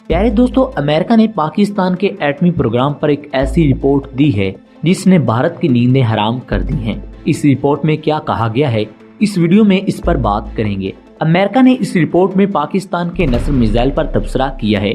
प्यारे दोस्तों, अमेरिका ने पाकिस्तान के एटमी प्रोग्राम पर एक ऐसी रिपोर्ट दी है जिसने भारत की नींदें हराम कर दी हैं। इस रिपोर्ट में क्या कहा गया है, इस वीडियो में इस पर बात करेंगे। अमेरिका ने इस रिपोर्ट में पाकिस्तान के नस्र मिसाइल पर तबसरा किया है।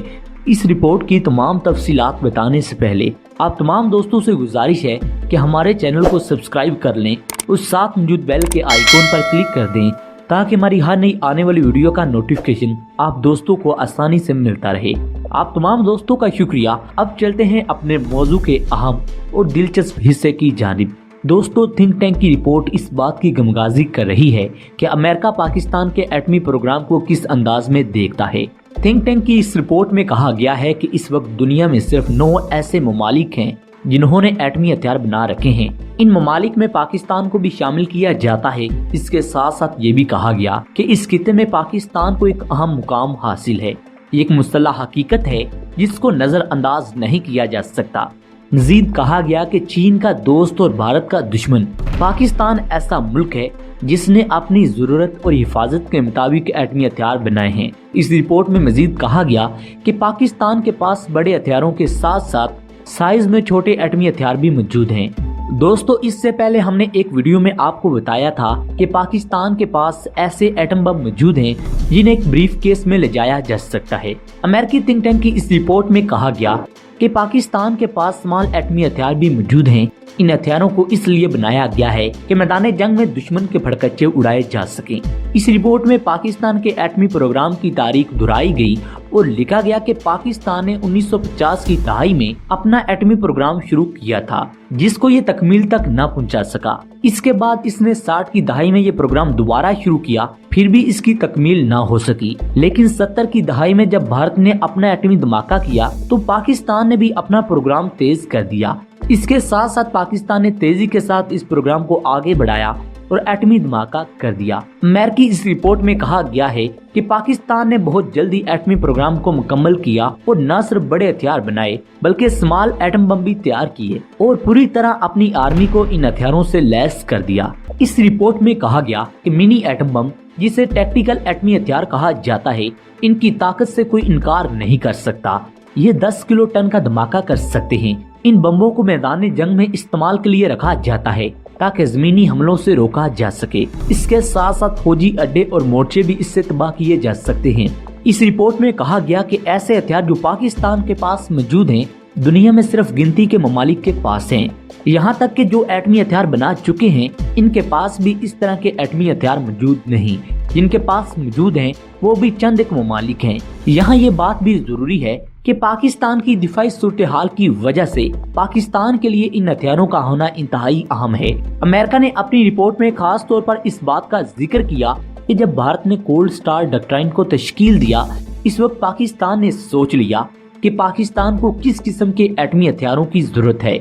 इस रिपोर्ट की तमाम तफसीलात बताने से पहले आप तमाम दोस्तों से गुजारिश है कि हमारे चैनल को सब्सक्राइब कर लें और साथ मौजूद बेल के आइकॉन पर क्लिक कर दें ताकि हमारी हर नई आने वाली वीडियो का नोटिफिकेशन आप दोस्तों को आसानी से मिलता रहे। आप तमाम दोस्तों का शुक्रिया। अब चलते हैं अपने मौजू के अहम और दिलचस्प हिस्से की जानिब। दोस्तों, थिंक टैंक की रिपोर्ट इस बात की गमगाजी कर रही है कि अमेरिका पाकिस्तान के एटमी प्रोग्राम को किस अंदाज में देखता है। थिंक टैंक की इस रिपोर्ट में कहा गया है कि इस वक्त दुनिया में सिर्फ 9 ऐसे ममालिक हैं जिन्होंने एटमी हथियार बना रखे हैं। इन ममालिक में पाकिस्तान को भी शामिल किया जाता है। इसके साथ साथ ये भी कहा गया कि इस खित्ते में पाकिस्तान को एक अहम मुकाम हासिल है। ये एक मुस्तलह हकीकत है जिसको नजरअंदाज नहीं किया जा सकता। मजीद कहा गया कि चीन का दोस्त और भारत का दुश्मन पाकिस्तान ऐसा मुल्क है जिसने अपनी जरूरत और हिफाजत के मुताबिक एटमी हथियार बनाए हैं। इस रिपोर्ट में मजीद कहा गया कि पाकिस्तान के पास बड़े हथियारों के साथ साथ साइज में छोटे एटमी हथियार भी मौजूद हैं। दोस्तों, इससे पहले हमने एक वीडियो में आपको बताया था कि पाकिस्तान के पास ऐसे एटम बम मौजूद हैं जिन्हें एक ब्रीफ केस में ले जाया जा सकता है। अमेरिकी थिंक टैंक की इस रिपोर्ट में कहा गया कि पाकिस्तान के पास स्मॉल एटमी हथियार भी मौजूद हैं। इन हथियारों को इसलिए बनाया गया है कि मैदान जंग में दुश्मन के फड़कच्चे उड़ाए जा सकें। इस रिपोर्ट में पाकिस्तान के एटमी प्रोग्राम की तारीख दोहराई गई और लिखा गया कि पाकिस्तान ने 1950 की दहाई में अपना एटमी प्रोग्राम शुरू किया था जिसको ये तकमील तक न पहुंचा सका। इसके बाद इसने 60 की दहाई में ये प्रोग्राम दोबारा शुरू किया, फिर भी इसकी तकमील न हो सकी। लेकिन 70 की दहाई में जब भारत ने अपना एटमी धमाका किया तो पाकिस्तान ने भी अपना प्रोग्राम तेज कर दिया। इसके साथ साथ पाकिस्तान ने तेजी के साथ इस प्रोग्राम को आगे बढ़ाया और एटमी धमाका कर दिया। अमेरिकी इस रिपोर्ट में कहा गया है कि पाकिस्तान ने बहुत जल्दी एटमी प्रोग्राम को मुकम्मल किया और न सिर्फ बड़े हथियार बनाए बल्कि स्मॉल एटम बम भी तैयार किए और पूरी तरह अपनी आर्मी को इन हथियारों से लैस कर दिया। इस रिपोर्ट में कहा गया कि मिनी एटम बम, जिसे टैक्टिकल एटमी हथियार कहा जाता है, इनकी ताकत से कोई इनकार नहीं कर सकता। ये 10 किलो टन का धमाका कर सकते हैं। इन बम्बों को मैदान जंग में इस्तेमाल के लिए रखा जाता है ताकि जमीनी हमलों से रोका जा सके। इसके साथ साथ फौजी अड्डे और मोर्चे भी इससे तबाह किए जा सकते हैं। इस रिपोर्ट में कहा गया कि ऐसे हथियार जो पाकिस्तान के पास मौजूद हैं, दुनिया में सिर्फ गिनती के ममालिक के पास हैं। यहाँ तक कि जो एटमी हथियार बना चुके हैं, इनके पास भी इस तरह के एटमी हथियार मौजूद नहीं। जिनके पास मौजूद हैं वो भी चंद एक ममालिक हैं। यहाँ ये बात भी जरूरी है कि पाकिस्तान की दिफाई सूरत हाल की वजह से पाकिस्तान के लिए इन हथियारों का होना इंतहाई अहम है। अमेरिका ने अपनी रिपोर्ट में खास तौर पर इस बात का जिक्र किया कि जब भारत ने कोल्ड स्टार डॉक्ट्राइन को तश्कील दिया, इस वक्त पाकिस्तान ने सोच लिया कि पाकिस्तान को किस किस्म के एटमी हथियारों की जरूरत है।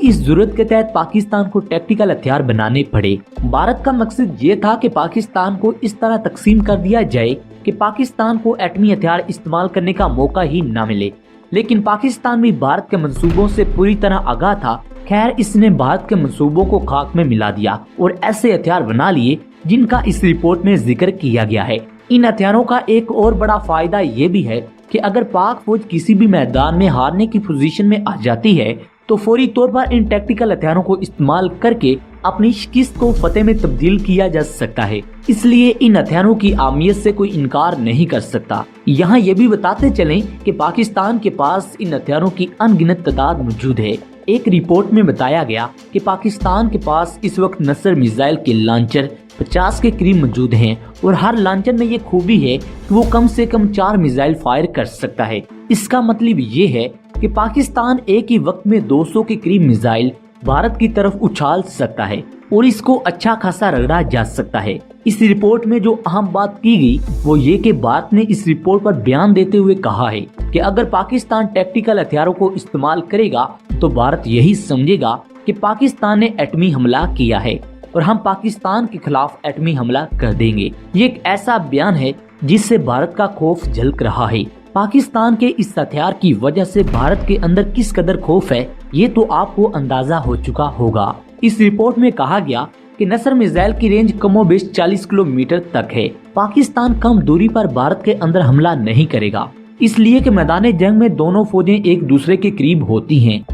इस जरूरत के तहत पाकिस्तान को टैक्टिकल हथियार बनाने पड़े। भारत का मकसद ये था कि पाकिस्तान को इस तरह तकसीम कर दिया जाए कि पाकिस्तान को एटमी हथियार इस्तेमाल करने का मौका ही न मिले। लेकिन पाकिस्तान भी भारत के मंसूबों से पूरी तरह आगाह था। खैर, इसने भारत के मंसूबों को खाक में मिला दिया और ऐसे हथियार बना लिए जिनका इस रिपोर्ट में जिक्र किया गया है। इन हथियारों का एक और बड़ा फायदा ये भी है कि अगर पाक फौज किसी भी मैदान में हारने की पोजीशन में आ जाती है तो फौरी तौर पर इन टैक्टिकल हथियारों को इस्तेमाल करके अपनी शिकस्त को फतेह में तब्दील किया जा सकता है। इसलिए इन हथियारों की अहमियत से कोई इनकार नहीं कर सकता। यहाँ ये भी बताते चलें कि पाकिस्तान के पास इन हथियारों की अनगिनत तादाद मौजूद है। एक रिपोर्ट में बताया गया कि पाकिस्तान के पास इस वक्त नसर मिसाइल के लॉन्चर 50 के करीब मौजूद हैं और हर लॉन्चर में ये खूबी है कि वो कम से कम 4 मिसाइल फायर कर सकता है। इसका मतलब ये है कि पाकिस्तान एक ही वक्त में 200 के करीब मिसाइल भारत की तरफ उछाल सकता है और इसको अच्छा खासा रगड़ा जा सकता है। इस रिपोर्ट में जो अहम बात की गई वो ये कि भारत ने इस रिपोर्ट पर बयान देते हुए कहा है कि अगर पाकिस्तान टैक्टिकल हथियारों को इस्तेमाल करेगा तो भारत यही समझेगा कि पाकिस्तान ने एटमी हमला किया है और हम पाकिस्तान के खिलाफ एटमी हमला कर देंगे। ये एक ऐसा बयान है जिससे भारत का खौफ झलक रहा है। पाकिस्तान के इस हथियार की वजह से भारत के अंदर किस कदर खौफ है ये तो आपको अंदाजा हो चुका होगा। इस रिपोर्ट में कहा गया कि नसर मिसाइल की रेंज कमोबेश 40 किलोमीटर तक है। पाकिस्तान कम दूरी पर भारत के अंदर हमला नहीं करेगा। اس لیے کہ मैदान जंग में दोनों फौजें एक दूसरे के करीब होती हैं।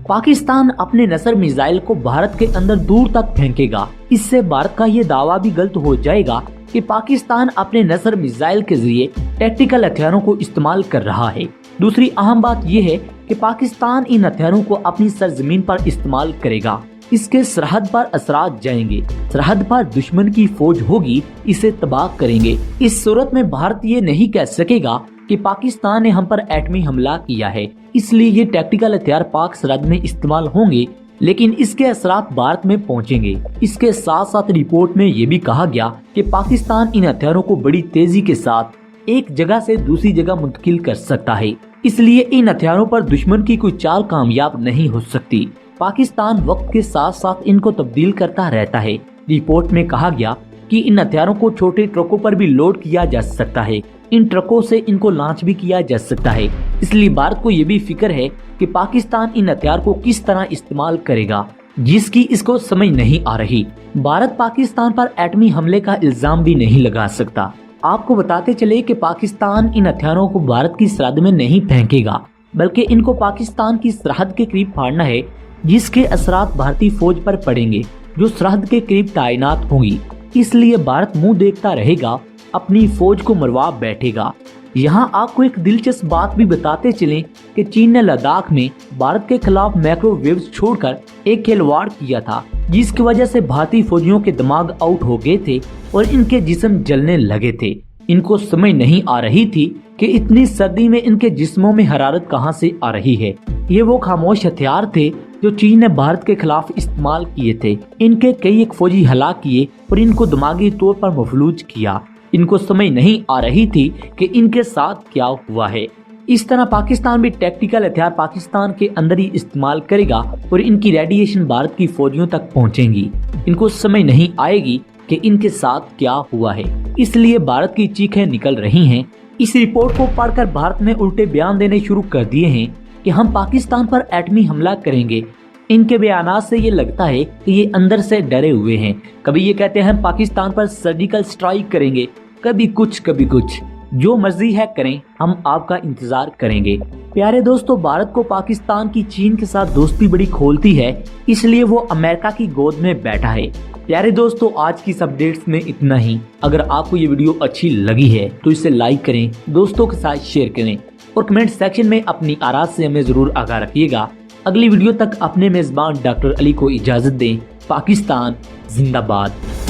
पाकिस्तान अपने नसर मिसाइल को भारत के अंदर दूर तक फेंकेगा। इससे भारत का ये दावा भी गलत हो जाएगा कि पाकिस्तान अपने नसर मिसाइल के जरिए टैक्टिकल हथियारों को इस्तेमाल कर रहा है। दूसरी अहम बात यह है कि पाकिस्तान इन हथियारों को अपनी सरजमीन पर इस्तेमाल करेगा। इसके सरहद पर असरात जाएंगे। सरहद पर दुश्मन की फौज होगी, इसे तबाह करेंगे। इस सूरत में भारत ये नहीं कह सकेगा कि पाकिस्तान ने हम पर एटमी हमला किया है, इसलिए ये टैक्टिकल हथियार पाक सरहद में इस्तेमाल होंगे, लेकिन इसके असरात भारत में पहुंचेंगे। इसके साथ साथ रिपोर्ट में ये भी कहा गया कि पाकिस्तान इन हथियारों को बड़ी तेजी के साथ एक जगह से दूसरी जगह मुंतकिल कर सकता है, इसलिए इन हथियारों पर दुश्मन की कोई चाल कामयाब नहीं हो सकती। पाकिस्तान वक्त के साथ साथ इनको तब्दील करता रहता है। रिपोर्ट में कहा गया कि इन हथियारों को छोटे ट्रकों पर भी लोड किया जा सकता है। इन ट्रकों से इनको लॉन्च भी किया जा सकता है। इसलिए भारत को ये भी फिक्र है कि पाकिस्तान इन हथियार को किस तरह इस्तेमाल करेगा, जिसकी इसको समझ नहीं आ रही। भारत पाकिस्तान पर एटमी हमले का इल्जाम भी नहीं लगा सकता। आपको बताते चले कि पाकिस्तान इन हथियारों को भारत की सरहद में नहीं फेंकेगा, बल्कि इनको पाकिस्तान की सरहद के करीब फाड़ना है, जिसके असरात भारतीय फौज पर पड़ेंगे जो सरहद के करीब तैनात होंगी। इसलिए भारत मुंह देखता रहेगा, अपनी फौज को मरवा बैठेगा। यहाँ आपको एक दिलचस्प बात भी बताते चलें कि चीन ने लद्दाख में भारत के खिलाफ माइक्रोवेव्स छोड़कर एक खिलवाड़ किया था, जिसकी वजह से भारतीय फौजियों के दिमाग आउट हो गए थे और इनके जिस्म जलने लगे थे। इनको समझ नहीं आ रही थी कि इतनी सर्दी में इनके जिस्मों में हरारत कहां से आ रही है। ये वो खामोश हथियार थे जो चीन ने भारत के खिलाफ इस्तेमाल किए थे। इनके कई एक फौजी हलाक किए और इनको दिमागी तौर पर मफलूज किया। इनको समझ नहीं आ रही थी कि इनके साथ क्या हुआ है। इस तरह पाकिस्तान भी टैक्टिकल हथियार पाकिस्तान के अंदर ही इस्तेमाल करेगा और इनकी रेडिएशन भारत की फौजियों तक पहुंचेंगी। इनको समझ नहीं आएगी कि इनके साथ क्या हुआ है, इसलिए भारत की चीखें निकल रही हैं। इस रिपोर्ट को पढ़कर भारत ने उल्टे बयान देने शुरू कर दिए हैं कि हम पाकिस्तान पर एटमी हमला करेंगे। इनके बयानात से ये लगता है कि ये अंदर से डरे हुए हैं। कभी ये कहते हैं हम पाकिस्तान पर सर्जिकल स्ट्राइक करेंगे, कभी कुछ। जो मर्जी है करें, हम आपका इंतजार करेंगे। प्यारे दोस्तों, भारत को पाकिस्तान की चीन के साथ दोस्ती बड़ी खोलती है, इसलिए वो अमेरिका की गोद में बैठा है। प्यारे दोस्तों, आज की इस अपडेट्स में इतना ही। अगर आपको ये वीडियो अच्छी लगी है तो इसे लाइक करें, दोस्तों के साथ शेयर करें और कमेंट सेक्शन में अपनी आरात से हमें जरूर आगाह रखिएगा। अगली वीडियो तक अपने मेजबान डॉक्टर अली को इजाजत दें। पाकिस्तान जिंदाबाद।